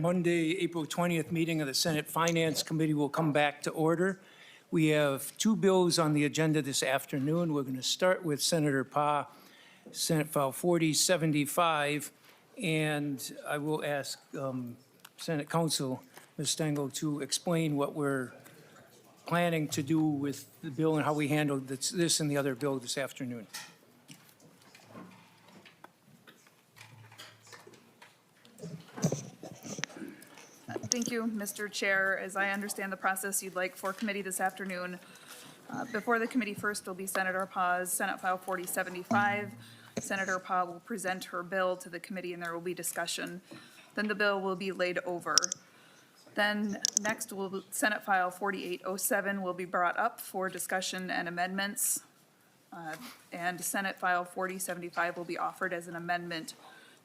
Monday, April 20th meeting of the Senate Finance Committee will come back to order. We have two bills on the agenda this afternoon. We're going to start with Senator Pa, Senate File 4075, and I will ask Senate Counsel, Ms. Stengel, to explain what we're planning to do with the bill and how we handled this and the other bill this afternoon. Thank you, Mr. Chair. As I understand the process you'd like for committee this afternoon, before the committee first will be Senator Pa's Senate File 4075. Senator Pa will present her bill to the committee and there will be discussion. Then the bill will be laid over. Then next will Senate File 4807 will be brought up for discussion and amendments. And Senate File 4075 will be offered as an amendment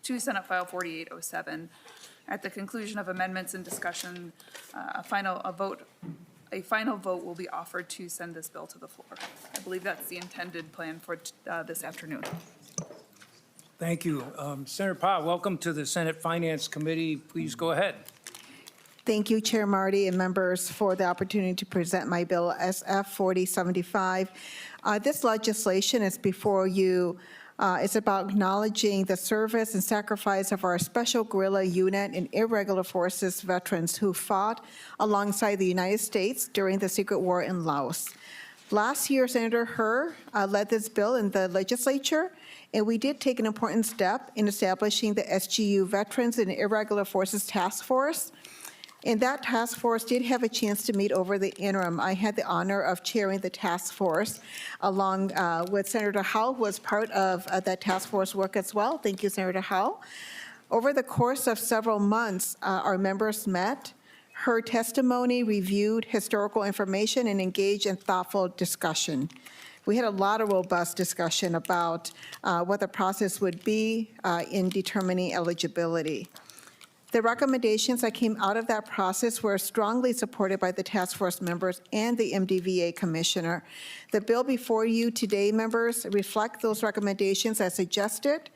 to Senate File 4807. At the conclusion of amendments and discussion, a final vote will be offered to send this bill to the floor. I believe that's the intended plan for this afternoon. Thank you. Senator Pa, welcome to the Senate Finance Committee. Please go ahead. Thank you, Chair Marty and members, for the opportunity to present my bill, SF 4075. This legislation is before you. It's about acknowledging the service and sacrifice of our Special Guerrilla Unit and Irregular Forces veterans who fought alongside the United States during the secret war in Laos. Last year, Senator Herr led this bill in the legislature, and we did take an important step in establishing the SGU Veterans and Irregular Forces Task Force. And that task force did have a chance to meet over the interim. I had the honor of chairing the task force along with Senator Howe, who was part of that task force work as well. Thank you, Senator Howe. Over the course of several months, our members met, heard testimony, reviewed historical information, and engaged in thoughtful discussion. We had a lot of robust discussion about what the process would be in determining eligibility. The recommendations that came out of that process were strongly supported by the task force members and the MDVA commissioner. The bill before you today, members, reflect those recommendations as suggested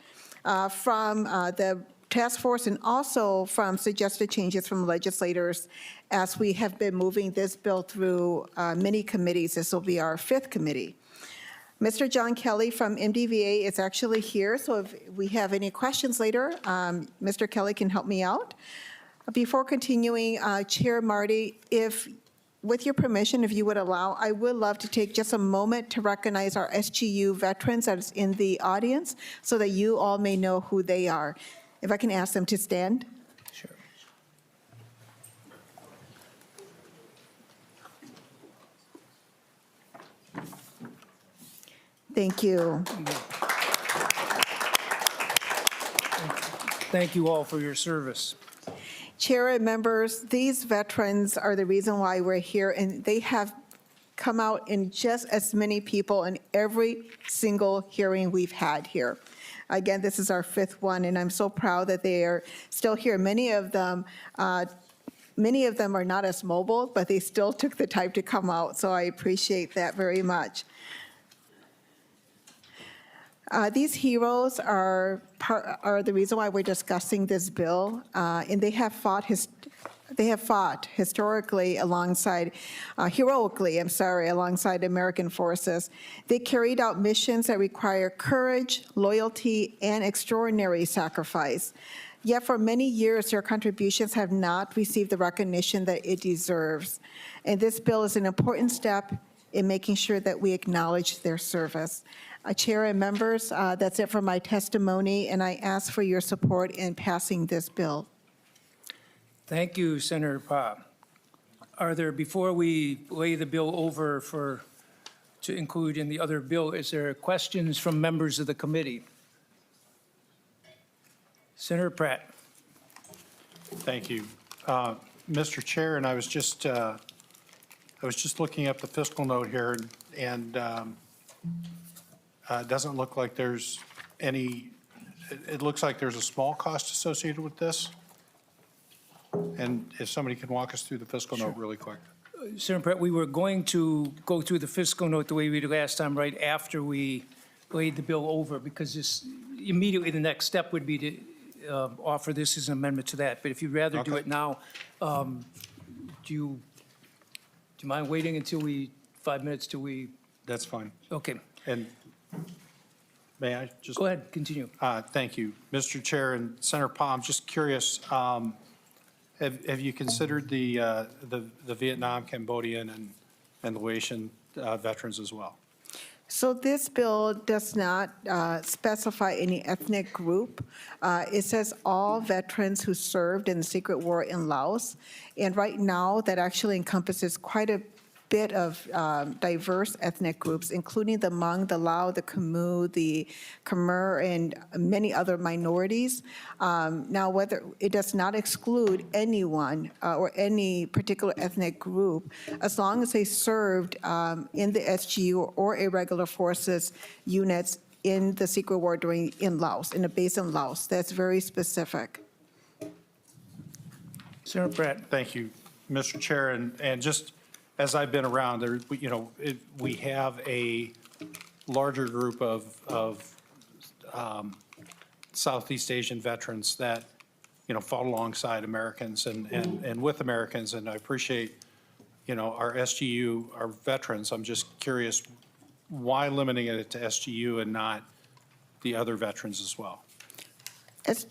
from the task force and also from suggested changes from legislators as we have been moving this bill through many committees. This will be our fifth committee. Mr. John Kelly from MDVA is actually here, so if we have any questions later, Mr. Kelly can help me out. Before continuing, Chair Marty, with your permission, if you would allow, I would love to take just a moment to recognize our SGU veterans that is in the audience so that you all may know who they are. If I can ask them to stand. Sure. Thank you. Thank you all for your service. Chair and members, these veterans are the reason why we're here, and they have come out in just as many people in every single hearing we've had here. Again, this is our fifth one, and I'm so proud that they are still here. Many of them are not as mobile, but they still took the time to come out, so I appreciate that very much. These heroes are the reason why we're discussing this bill, and they have fought historically alongside, heroically, alongside American forces. They carried out missions that require courage, loyalty, and extraordinary sacrifice. Yet for many years, their contributions have not received the recognition that it deserves. And this bill is an important step in making sure that we acknowledge their service. Chair and members, that's it for my testimony, and I ask for your support in passing this bill. Thank you, Senator Pa. Are there, before we lay the bill over to include in the other bill, is there questions from members of the committee? Senator Pratt. Thank you. Mr. Chair, and I was just looking up the fiscal note here, and it doesn't look like there's any, it looks like there's a small cost associated with this. And if somebody can walk us through the fiscal note really quick. Senator Pratt, we were going to go through the fiscal note the way we did last time, right after we laid the bill over, because this immediately the next step would be to offer this as an amendment to that, but if you'd rather do Okay. it now, do you mind waiting until 5 minutes till we, That's fine. okay, And may I just? go ahead, continue. Thank you. Mr. Chair and Senator Palm, I'm just curious, have you considered the Vietnam, Cambodian, and Laotian veterans as well? So this bill does not specify any ethnic group. It says all veterans who served in the secret war in Laos. And right now, that actually encompasses quite a bit of diverse ethnic groups, including the Hmong, the Lao, the Khmer, the Khmer, and many other minorities. Now, whether it does not exclude anyone or any particular ethnic group, as long as they served in the SGU or irregular forces units in the secret war in Laos, in a base in Laos. That's very specific. Senator Pratt. Thank you, Mr. Chair, and just as I've been around, there, we have a larger group of Southeast Asian veterans that, fought alongside Americans and with Americans, and I appreciate, our SGU, our veterans. I'm just curious, why limiting it to SGU and not the other veterans as well? As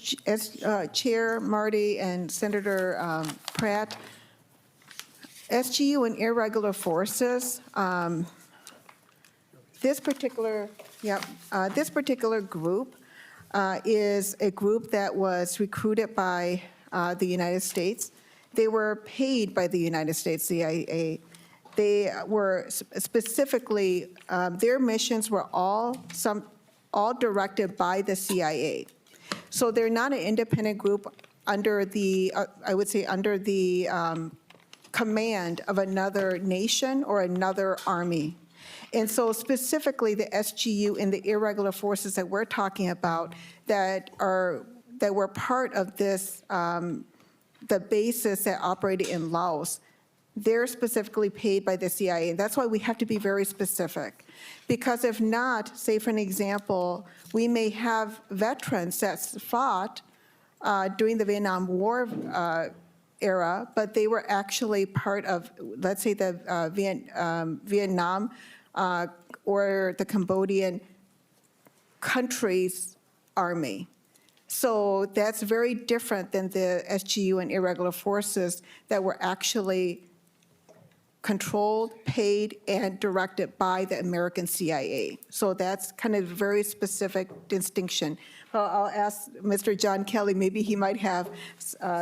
Chair Marty and Senator Pratt, SGU and irregular forces, this particular group is a group that was recruited by the United States. They were paid by the United States CIA. They were specifically, their missions were all directed by the CIA. So they're not an independent group under the, I would say, under the command of another nation or another army. And so specifically the SGU and the irregular forces that we're talking about that were part of this, the bases that operated in Laos, they're specifically paid by the CIA. And that's why we have to be very specific. Because if not, say for an example, we may have veterans that fought during the Vietnam War era, but they were actually part of, let's say, the Vietnam or the Cambodian country's army. So that's very different than the SGU and irregular forces that were actually controlled, paid, and directed by the American CIA. So that's kind of a very specific distinction. Well, I'll ask Mr. John Kelly, maybe he might have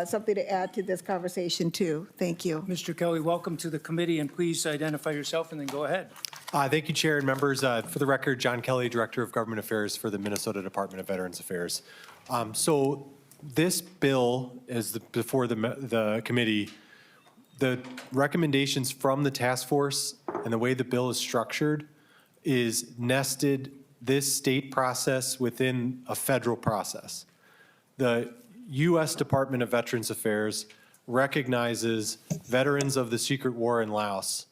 something to add to this conversation too. Thank you. Mr. Kelly, welcome to the committee, and please identify yourself and then go ahead. Thank you, Chair and members. For the record, John Kelly, Director of Government Affairs for the Minnesota Department of Veterans Affairs. So this bill is before the committee. The recommendations from the task force and the way the bill is structured is nested this state process within a federal process. The U.S. Department of Veterans Affairs recognizes veterans of the secret war in Laos,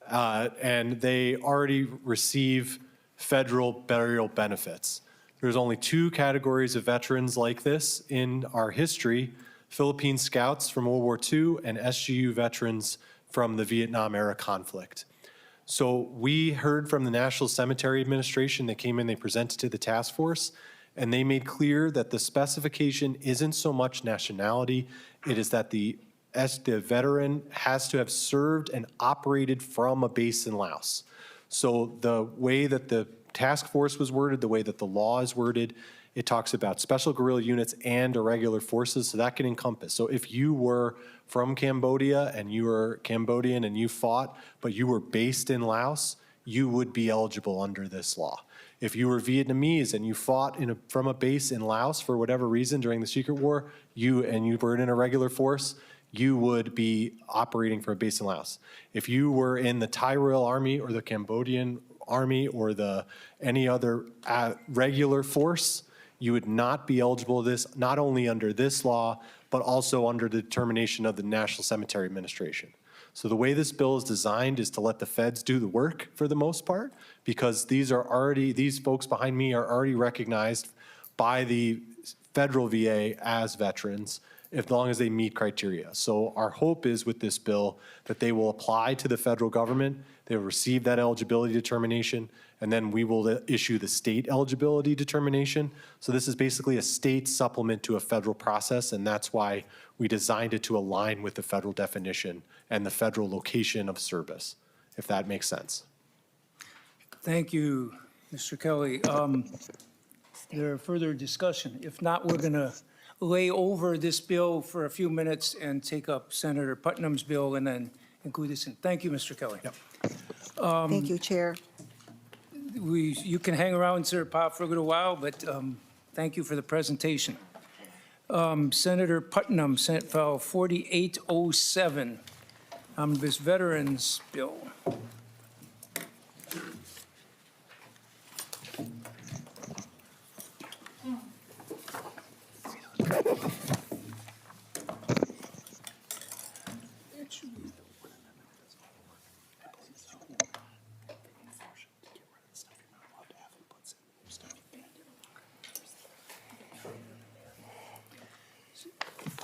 and they already receive federal burial benefits. There's only two categories of veterans like this in our history: Philippine Scouts from World War II and SGU veterans from the Vietnam era conflict. So we heard from the National Cemetery Administration. They came in, they presented to the task force, and they made clear that the specification isn't so much nationality, it is that the veteran has to have served and operated from a base in Laos. So the way that the task force was worded, the way that the law is worded, it talks about special guerrilla units and irregular forces, so that can encompass. So if you were from Cambodia and you were Cambodian and you fought, but you were based in Laos, you would be eligible under this law. If you were Vietnamese and you fought from a base in Laos for whatever reason during the secret war, you were in an irregular force, you would be operating for a base in Laos. If you were in the Thai Royal Army or the Cambodian Army or any other regular force, you would not be eligible to this, not only under this law, but also under the determination of the National Cemetery Administration. So the way this bill is designed is to let the feds do the work for the most part, because these folks behind me are already recognized by the federal VA as veterans, as long as they meet criteria. So our hope is with this bill that they will apply to the federal government, they will receive that eligibility determination, and then we will issue the state eligibility determination. So this is basically a state supplement to a federal process, and that's why we designed it to align with the federal definition and the federal location of service, if that makes sense. Thank you, Mr. Kelly. There further discussion? If not, we're going to lay over this bill for a few minutes and take up Senator Putnam's bill and then include this in. Thank you, Mr. Kelly. Yep. Thank you, Chair. You can hang around, Senator Pop, for a little while, but thank you for the presentation. Senator Putnam, Senate File 4807, Omnibus Veterans Bill.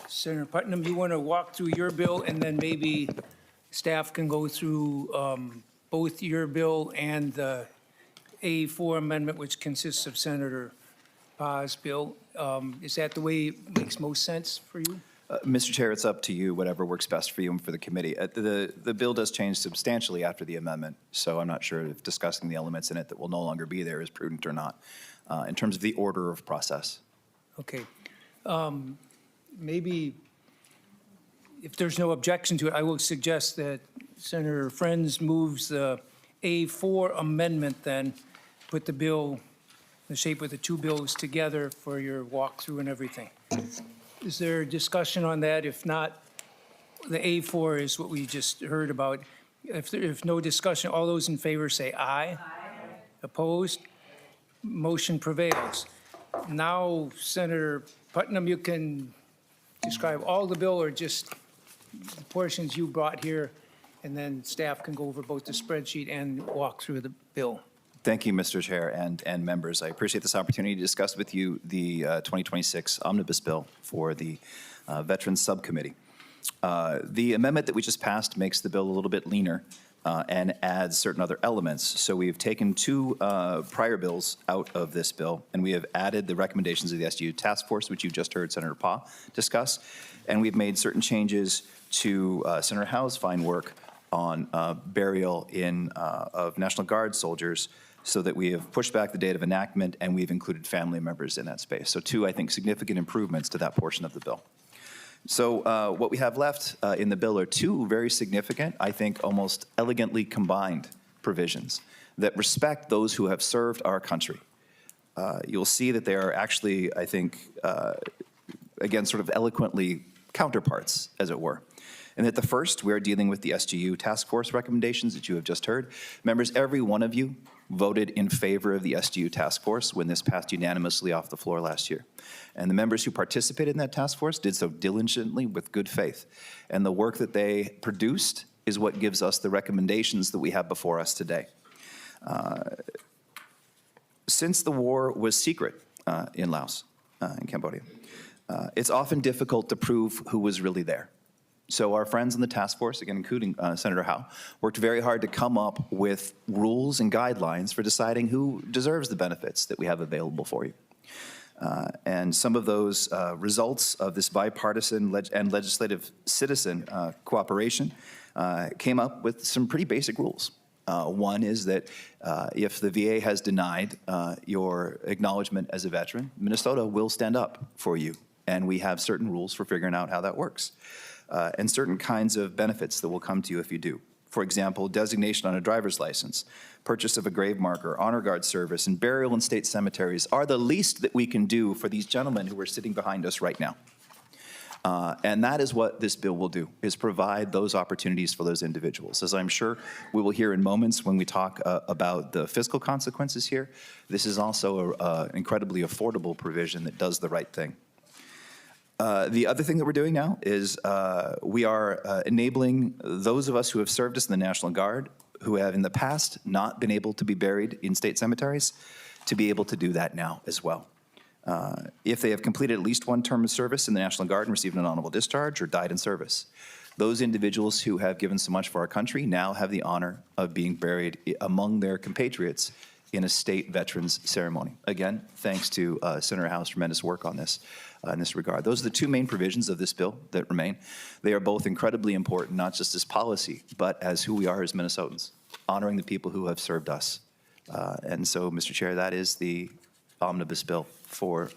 Senator Putnam, you want to walk through your bill, and then maybe staff can go through both your bill and the A4 amendment, which consists of Senator Pa's bill. Is that the way it makes most sense for you? Mr. Chair, it's up to you, whatever works best for you and for the committee. The bill does change substantially after the amendment, so I'm not sure if discussing the elements in it that will no longer be there is prudent or not, in terms of the order of process. Okay. Maybe if there's no objection to it, I will suggest that Senator Friends moves the A4 amendment then, put the bill, the shape of the two bills together for your walkthrough and everything. Is there discussion on that? If not, the A4 is what we just heard about. If no discussion, all those in favor say aye. Aye. Opposed? Motion prevails. Now, Senator Putnam, you can describe all the bill or just the portions you brought here, and then staff can go over both the spreadsheet and walk through the bill. Thank you, Mr. Chair and members. I appreciate this opportunity to discuss with you the 2026 Omnibus Bill for the Veterans Subcommittee. The amendment that we just passed makes the bill a little bit leaner and adds certain other elements. So we've taken two prior bills out of this bill, and we have added the recommendations of the SDU Task Force, which you just heard Senator Pa discuss, and we've made certain changes to Senator Howe's fine work on burial of National Guard soldiers, so that we have pushed back the date of enactment, and we've included family members in that space. So two, I think, significant improvements to that portion of the bill. So what we have left in the bill are two very significant, I think almost elegantly combined provisions that respect those who have served our country. You'll see that they are actually, I think, again, sort of eloquently counterparts, as it were. And that the first, we're dealing with the SGU task force recommendations that you have just heard. Members, every one of you voted in favor of the SGU task force when this passed unanimously off the floor last year. And the members who participated in that task force did so diligently with good faith. And the work that they produced is what gives us the recommendations that we have before us today. Since the war was secret in Laos, in Cambodia, it's often difficult to prove who was really there. So our friends in the task force, again, including Senator Howe, worked very hard to come up with rules and guidelines for deciding who deserves the benefits that we have available for you. And some of those results of this bipartisan and legislative citizen cooperation came up with some pretty basic rules. One is that if the VA has denied your acknowledgement as a veteran, Minnesota will stand up for you. And we have certain rules for figuring out how that works. And certain kinds of benefits that will come to you if you do. For example, designation on a driver's license, purchase of a grave marker, honor guard service, and burial in state cemeteries are the least that we can do for these gentlemen who are sitting behind us right now. And that is what this bill will do, is provide those opportunities for those individuals. As I'm sure we will hear in moments when we talk about the fiscal consequences here, this is also an incredibly affordable provision that does the right thing. The other thing that we're doing now is we are enabling those of us who have served us in the National Guard, who have in the past not been able to be buried in state cemeteries, to be able to do that now as well. if they have completed at least one term of service in the National Guard and received an honorable discharge or died in service. Those individuals who have given so much for our country now have the honor of being buried among their compatriots in a state veterans ceremony. Again, thanks to Senator Howe's tremendous work on this in this regard. Those are the two main provisions of this bill that remain. They are both incredibly important, not just as policy, but as who we are as Minnesotans, honoring the people who have served us. And so, Mr. Chair, that is the omnibus bill for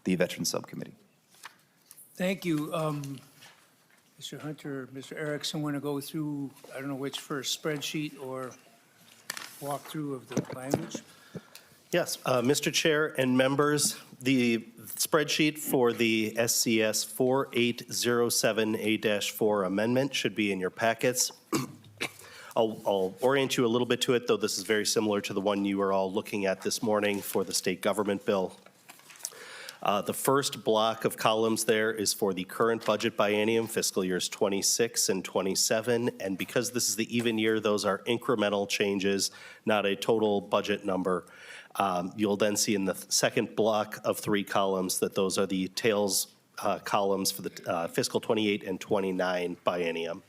the Veterans Subcommittee. Thank you. Mr. Hunter, Mr. Erickson, want to go through, I don't know which first, spreadsheet or walkthrough of the language? Yes, Mr. Chair and members, the spreadsheet for the SCS 4807A-4 amendment should be in your packets. I'll orient you a little bit to it, though this is very similar to the one you were all looking at this morning for the state government bill. The first block of columns there is for the current budget biennium, fiscal years 26 and 27. And because this is the even year, those are incremental changes, not a total budget number. You'll then see in the second block of 3 columns that those are the tails columns for the fiscal 28 and 29 biennium.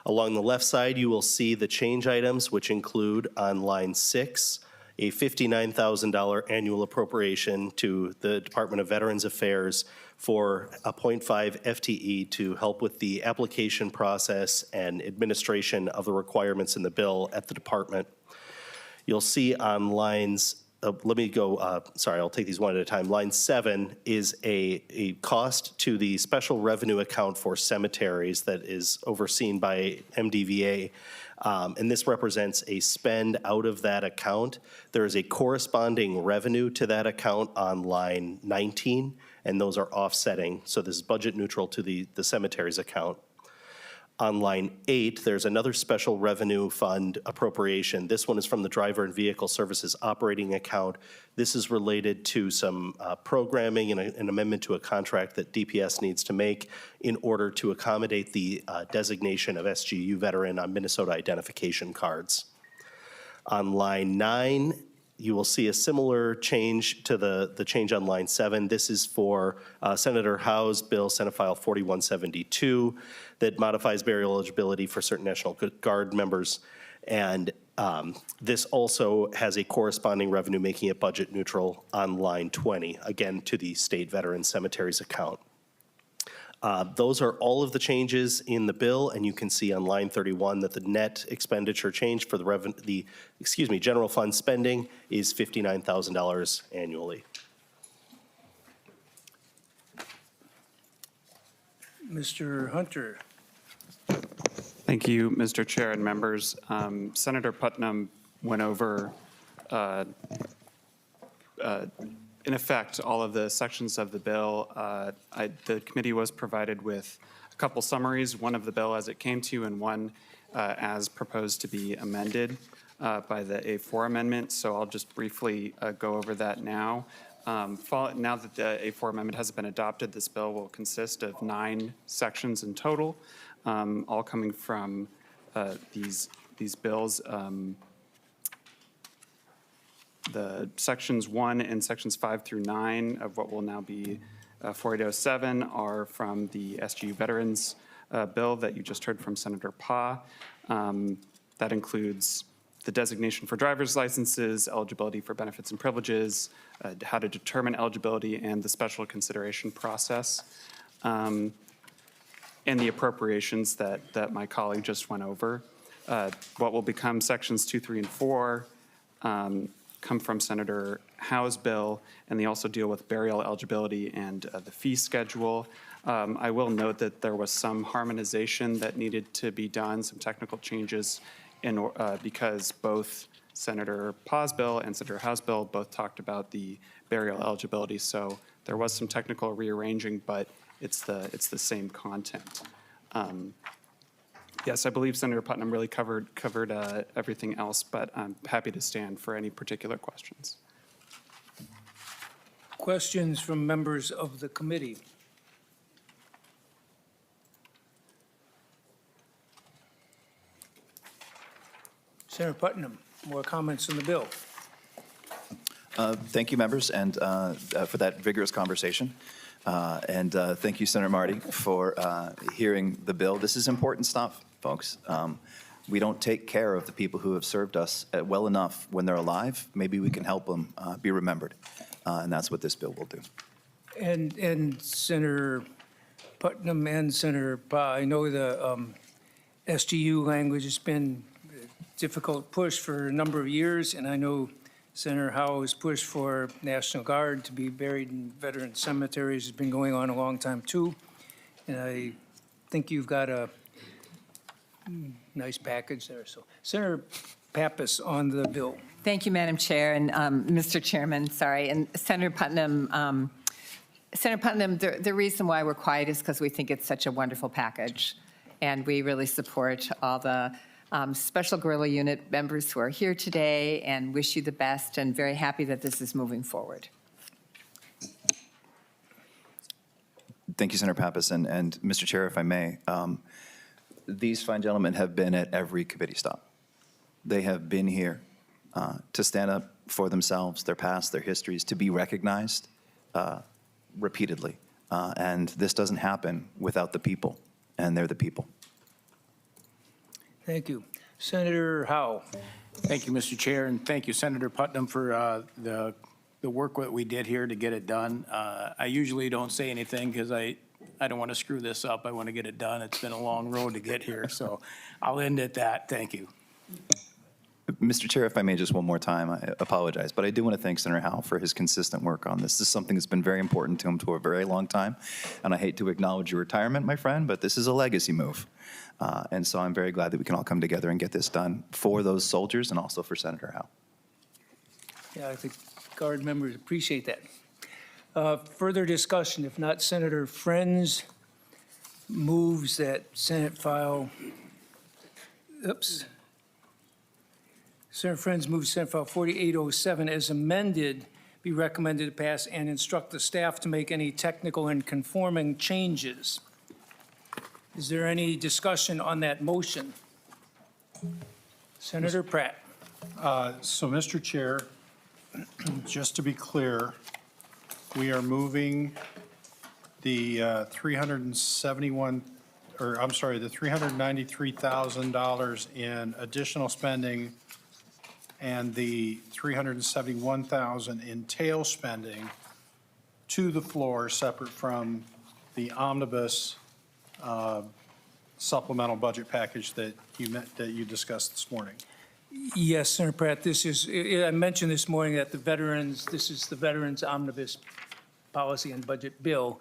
Along the left side, you will see the change items, which include on line 6, a $59,000 annual appropriation to the Department of Veterans Affairs for a 0.5 FTE to help with the application process and administration of the requirements in the bill at the department. You'll see on lines, I'll take these one at a time. Line 7 is a cost to the special revenue account for cemeteries that is overseen by MDVA. And this represents a spend out of that account. There is a corresponding revenue to that account on line 19, and those are offsetting. So this is budget neutral to the cemeteries account. On line 8, there's another special revenue fund appropriation. This one is from the driver and vehicle services operating account. This is related to some programming and an amendment to a contract that DPS needs to make in order to accommodate the designation of SGU veteran on Minnesota identification cards. On line 9, you will see a similar change to the change on line 7. This is for Senator Howe's bill, Senate File 4172, that modifies burial eligibility for certain National Guard members. And this also has a corresponding revenue, making it budget neutral on line 20, again, to the state veteran cemeteries account. Those are all of the changes in the bill, and you can see on line 31 that the net expenditure change for the general fund spending is $59,000 annually. Mr. Hunter. Thank you, Mr. Chair and members. Senator Putnam went over, in effect, all of the sections of the bill. The committee was provided with a couple summaries, one of the bill as it came to you and one as proposed to be amended by the A4 amendment. So I'll just briefly go over that now. Now that the A4 amendment has been adopted, this bill will consist of 9 sections in total, all coming from these bills. The sections 1 and sections 5 through 9 of what will now be 4807 are from the SGU Veterans bill that you just heard from Senator Pa. That includes the designation for driver's licenses, eligibility for benefits and privileges, how to determine eligibility, and the special consideration process, and the appropriations that my colleague just went over. What will become sections 2, 3, and 4 come from Senator Howe's bill, and they also deal with burial eligibility and the fee schedule. I will note that there was some harmonization that needed to be done, some technical changes, because both Senator Pa's bill and Senator Howe's bill both talked about the burial eligibility. So there was some technical rearranging, but it's the same content. Yes, I believe Senator Putnam really covered everything else, but I'm happy to stand for any particular questions. Questions from members of the committee? Senator Putnam, more comments on the bill? Thank you, members, and for that vigorous conversation. And thank you, Senator Marty, for hearing the bill. This is important stuff, folks. We don't take care of the people who have served us well enough when they're alive. Maybe we can help them be remembered, and that's what this bill will do. And Senator Putnam and Senator Pa, I know the SGU language has been a difficult push for a number of years, and I know Senator Howe has pushed for National Guard to be buried in veteran cemeteries. It's been going on a long time, too. And I think you've got a nice package there. So Senator Pappas on the bill. Thank you, Madam Chair, and Mr. Chairman, sorry, and Senator Putnam. Senator Putnam, the reason why we're quiet is because we think it's such a wonderful package, and we really support all the Special Guerrilla Unit members who are here today and wish you the best, and very happy that this is moving forward. Thank you, Senator Pappas, and Mr. Chair, if I may. These fine gentlemen have been at every committee stop. They have been here to stand up for themselves, their past, their histories, to be recognized repeatedly. And this doesn't happen without the people, and they're the people. Thank you. Senator Howe. Thank you, Mr. Chair, and thank you, Senator Putnam, for the work that we did here to get it done. I usually don't say anything because I don't want to screw this up. I want to get it done. It's been a long road to get here, so I'll end at that. Thank you. Mr. Chair, if I may just one more time, I apologize, but I do want to thank Senator Howe for his consistent work on this. This is something that's been very important to him for a very long time, and I hate to acknowledge your retirement, my friend, but this is a legacy move. And so I'm very glad that we can all come together and get this done for those soldiers and also for Senator Howe. Yeah, I think Guard members appreciate that. Further discussion, if not, Senator Friends moves that Senate file, Senator Friends moves Senate File 4807 as amended be recommended to pass and instruct the staff to make any technical and conforming changes. Is there any discussion on that motion? Senator Pratt. So, Mr. Chair, just to be clear, we are moving the the $393,000 in additional spending and the $371,000 in tail spending to the floor, separate from the omnibus supplemental budget package that you discussed this morning. Yes, Senator Pratt, this is, I mentioned this morning that this is the Veterans Omnibus Policy and Budget Bill,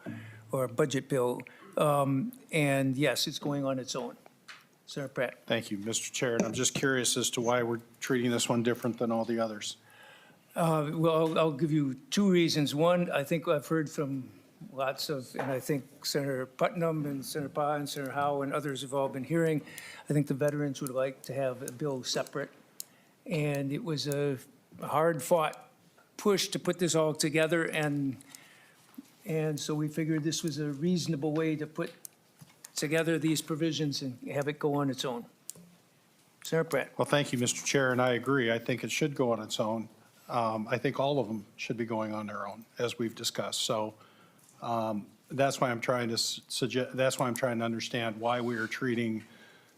or Budget Bill, and yes, it's going on its own. Senator Pratt. Thank you, Mr. Chair, and I'm just curious as to why we're treating this one different than all the others. Well, I'll give you two reasons. One, I think I've heard from lots of, and I think Senator Putnam and Senator Pa and Senator Howe and others have all been hearing, I think the veterans would like to have a bill separate. And it was a hard-fought push to put this all together, and so we figured this was a reasonable way to put together these provisions and have it go on its own. Senator Pratt. Well, thank you, Mr. Chair, and I agree. I think it should go on its own. I think all of them should be going on their own, as we've discussed. So that's why I'm trying to suggest, that's why I'm trying to understand why we are treating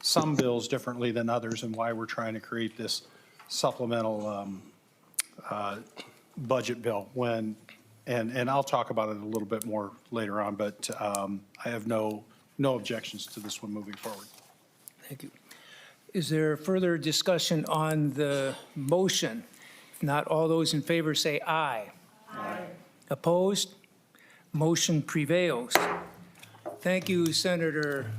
some bills differently than others and why we're trying to create this supplemental budget bill when, and I'll talk about it a little bit more later on, but I have no objections to this one moving forward. Thank you. Is there further discussion on the motion? If not, all those in favor say aye. Aye. Opposed? Motion prevails. Thank you, Senator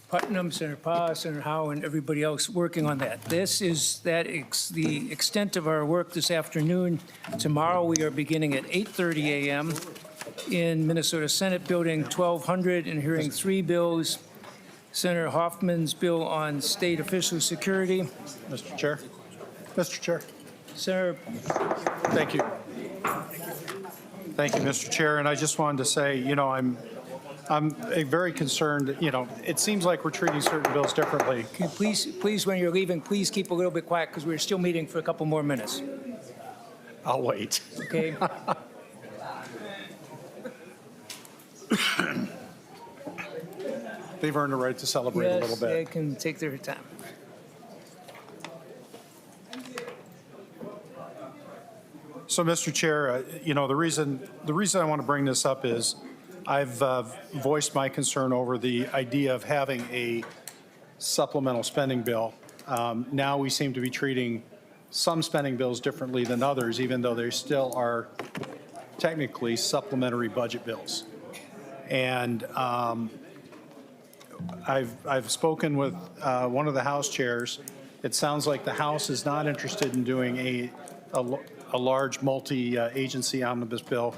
Putnam, Senator Pa, Senator Howe, and everybody else working on that. This is the extent of our work this afternoon. Tomorrow we are beginning at 8:30 a.m. in Minnesota Senate Building 1200 and hearing three bills. Senator Hoffman's bill on state official security. Mr. Chair. Mr. Chair. Senator. Thank you. Thank you, Mr. Chair. And I just wanted to say, you know, I'm very concerned, you know, it seems like we're treating certain bills differently. Can you please, when you're leaving, please keep a little bit quiet because we're still meeting for a couple more minutes. I'll wait. Okay? They've earned a right to celebrate a little Yes, they bit. can take their time. So, Mr. Chair, you know, the reason I want to bring this up is I've voiced my concern over the idea of having a supplemental spending bill. Now we seem to be treating some spending bills differently than others, even though they still are technically supplementary budget bills. And I've spoken with one of the House chairs. It sounds like the House is not interested in doing a large multi-agency omnibus bill.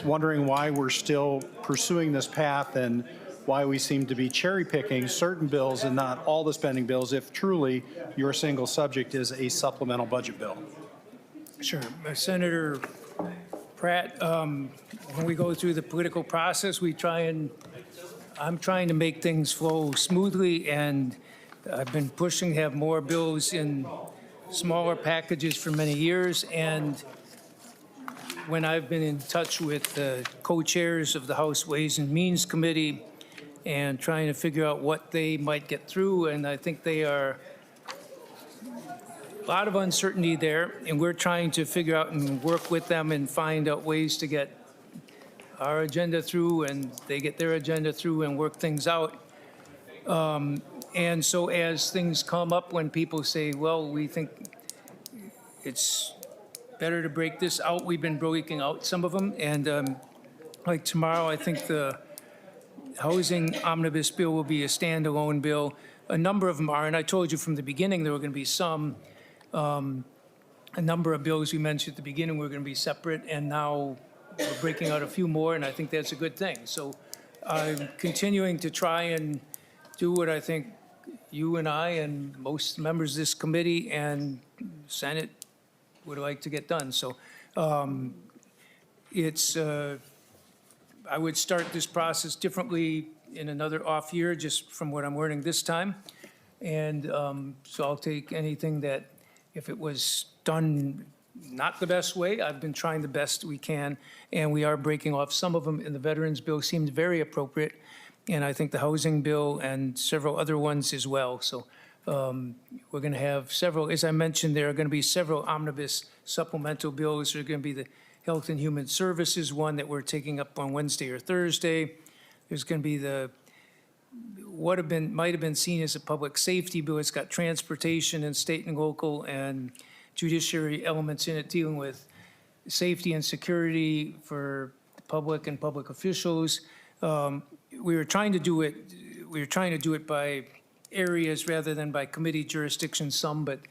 Wondering why we're still pursuing this path and why we seem to be cherry-picking certain bills and not all the spending bills if truly your single subject is a supplemental budget bill. Sure. Senator Pratt, when we go through the political process, I'm trying to make things flow smoothly, and I've been pushing to have more bills in smaller packages for many years, and when I've been in touch with the co-chairs of the House Ways and Means Committee and trying to figure out what they might get through, and I think they are a lot of uncertainty there, and we're trying to figure out and work with them and find out ways to get our agenda through and they get their agenda through and work things out. And so as things come up, when people say, well, we think it's better to break this out, we've been breaking out some of them. And like tomorrow, I think the housing omnibus bill will be a standalone bill. A number of them are, and I told you from the beginning there were going to be some, a number of bills we mentioned at the beginning were going to be separate, and now we're breaking out a few more, and I think that's a good thing. So I'm continuing to try and do what I think you and I and most members of this committee and Senate would like to get done. So I would start this process differently in another off year, just from what I'm learning this time. And so I'll take anything that, if it was done not the best way, I've been trying the best we can, and we are breaking off some of them. In the Veterans Bill seemed very appropriate, and I think the Housing Bill and several other ones as well. So we're going to have several, as I mentioned, there are going to be several omnibus supplemental bills. There's going to be the Health and Human Services one that we're taking up on Wednesday or Thursday. There's going to be the might have been seen as a public safety bill. It's got transportation and state and local and judiciary elements in it dealing with safety and security for the public and public officials. We were trying to do it by areas rather than by committee jurisdiction some, but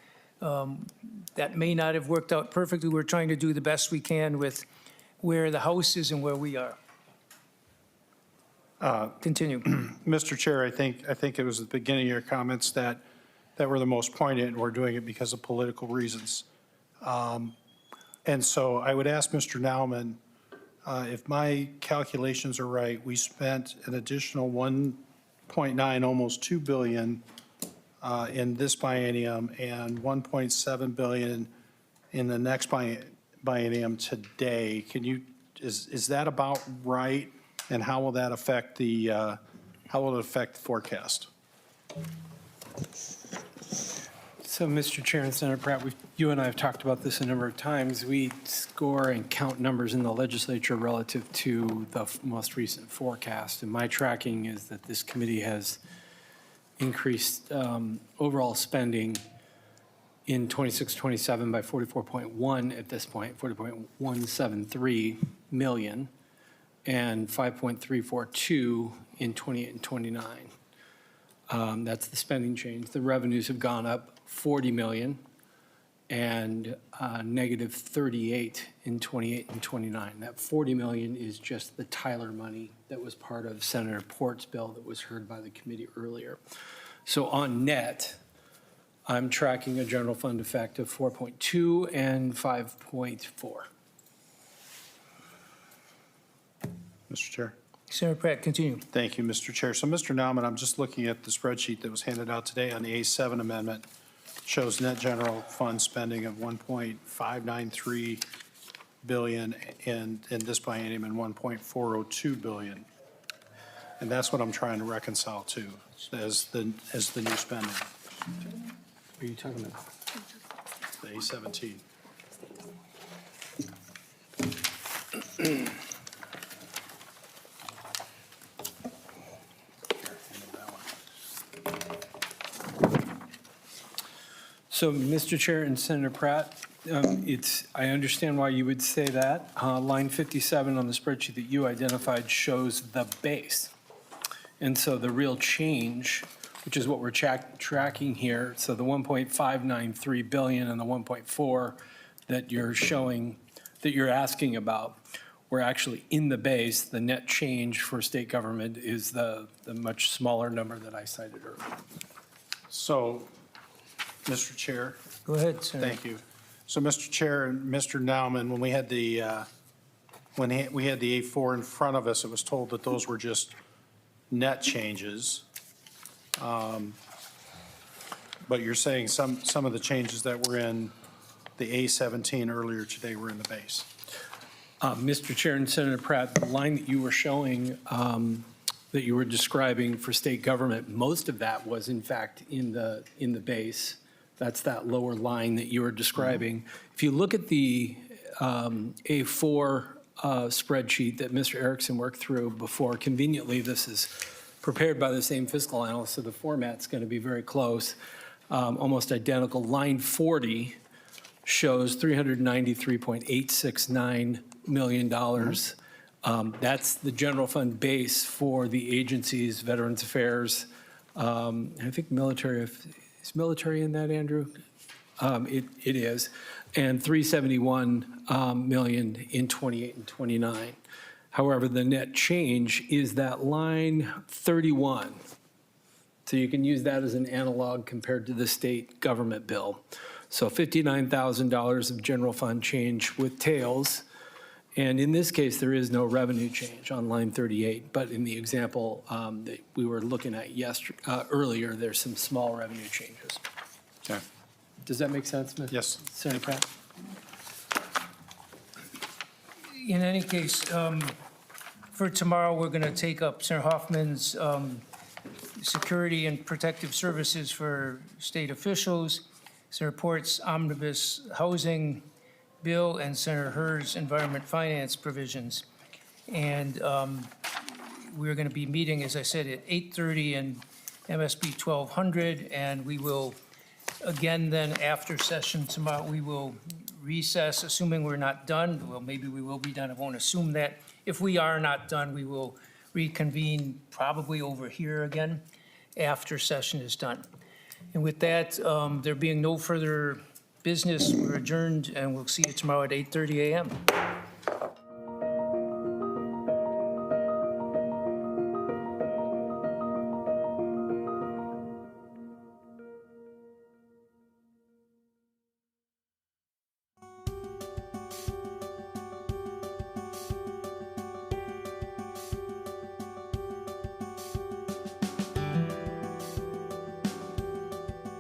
that may not have worked out perfectly. We're trying to do the best we can with where the House is and where we are. Continue. Mr. Chair, I think it was at the beginning of your comments that were the most poignant, and we're doing it because of political reasons. And so I would ask Mr. Nauman, if my calculations are right, we spent an additional 1.9, almost 2 billion in this biennium and 1.7 billion in the next biennium today. Is that about right? And how will that affect the forecast? So, Mr. Chair and Senator Pratt, you and I have talked about this a number of times. We score and count numbers in the legislature relative to the most recent forecast. And my tracking is that this committee has increased overall spending in 26-27 by 44.1 at this point, 40.173 million, and 5.342 in 28 and 29. That's the spending change. The revenues have gone up 40 million and negative 38 in 28 and 29. That 40 million is just the Tyler money that was part of Senator Port's bill that was heard by the committee earlier. So on net, I'm tracking a general fund effect of 4.2 and 5.4. Mr. Chair. Senator Pratt, continue. Thank you, Mr. Chair. So, Mr. Nauman, I'm just looking at the spreadsheet that was handed out today on the A7 amendment, shows net general fund spending of 1.593 billion in this biennium and 1.402 billion. And that's what I'm trying to reconcile to as the new spending, What are you talking about? the A17. So, Mr. Chair and Senator Pratt, I understand why you would say that. Line 57 on the spreadsheet that you identified shows the base. And so the real change, which is what we're tracking here, so the 1.593 billion and the 1.4 that you're showing, that you're asking about, we're actually in the base. The net change for state government is the much smaller number that I cited earlier. So, Mr. Chair. Go ahead, Senator. Thank you. So, Mr. Chair and Mr. Nauman, when we had the A4 in front of us, it was told that those were just net changes. But you're saying some of the changes that were in the A17 earlier today were in the base. Mr. Chair and Senator Pratt, the line that you were showing, that you were describing for state government, most of that was in fact in the base. That's that lower line that you were describing. If you look at the A4 spreadsheet that Mr. Erickson worked through before, conveniently, this is prepared by the same fiscal analyst, so the format's going to be very close, almost identical. Line 40 shows $393.869 million. That's the general fund base for the agencies, Veterans Affairs, I think military, is military in that, Andrew? It is, and 371 million in 28 and 29. However, the net change is that line 31. So you can use that as an analog compared to the state government bill. So $59,000 of general fund change with tails. And in this case, there is no revenue change on line 38, but in the example that we were looking at earlier, there's some small revenue changes. Okay. Does that make sense, Ms. Yes. Senator Pratt? In any case, for tomorrow, we're going to take up Senator Hoffman's security and protective services for state officials, Senator Port's omnibus housing bill, and Senator Hur's environment finance provisions. And we're going to be meeting, as I said, at 8:30 in MSB 1200, and we will, again, then after session tomorrow, we will recess, assuming we're not done. Well, maybe we will be done. I won't assume that. If we are not done, we will reconvene probably over here again after session is done. And with that, there being no further business, we're adjourned, and we'll see you tomorrow at 8:30 a.m.